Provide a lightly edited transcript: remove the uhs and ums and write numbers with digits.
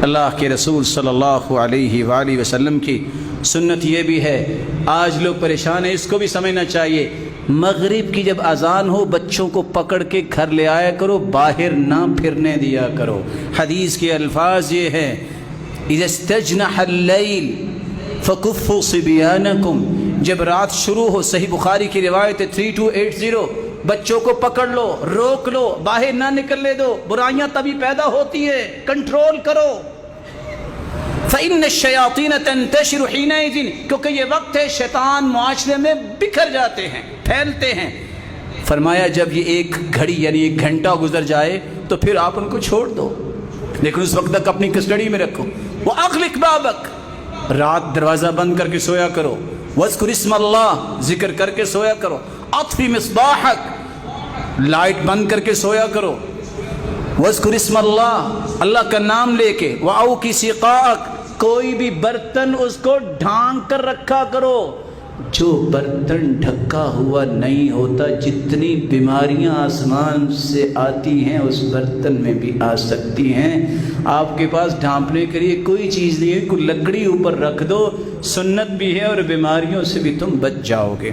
اللہ کے رسول صلی اللہ علیہ وآلہ وسلم کی سنت یہ بھی ہے، آج لوگ پریشان ہیں، اس کو بھی سمجھنا چاہیے، مغرب کی جب اذان ہو بچوں کو پکڑ کے گھر لے آیا کرو، باہر نہ پھرنے دیا کرو۔ حدیث کے الفاظ یہ ہیں، اذا استجنح اللیل فکفوا صبیانکم، جب رات شروع ہو، صحیح بخاری کی روایت ہے 3280، بچوں کو پکڑ لو، روک لو، باہر نہ نکلنے دو، برائیاں تبھی پیدا ہوتی ہے، کنٹرول کرو۔ فَإِنَّ الشَّيَاطِينَ تَنْتَشِرُ حِينَئِذٍ، کیونکہ یہ وقت ہے شیطان معاشرے میں بکھر جاتے ہیں، پھیلتے ہیں۔ فرمایا جب یہ ایک گھڑی یعنی ایک گھنٹہ گزر جائے تو پھر آپ ان کو چھوڑ دو، لیکن اس وقت تک اپنی کسٹڈی میں رکھو۔ وَأَغْلِقْ بَابَكَ، رات دروازہ بند کر کے سویا کرو۔ وَاذْكُرِ اسْمَ اللَّهِ، ذکر کر کے سویا کرو۔ اطفِ مصباحک، لائٹ بند کر کے سویا کرو۔ وَاذْكُرِ اسْمَ اللَّهِ، اللہ کا نام لے کے۔ وَأَوْكِ سِقَاءَكَ، کوئی بھی برتن اس کو ڈھانک کر رکھا کرو، جو برتن ڈھکا ہوا نہیں ہوتا، جتنی بیماریاں آسمان سے آتی ہیں اس برتن میں بھی آ سکتی ہیں۔ آپ کے پاس ڈھانپنے کے لیے کوئی چیز نہیں ہے، کوئی لکڑی اوپر رکھ دو، سنت بھی ہے اور بیماریوں سے بھی تم بچ جاؤ گے۔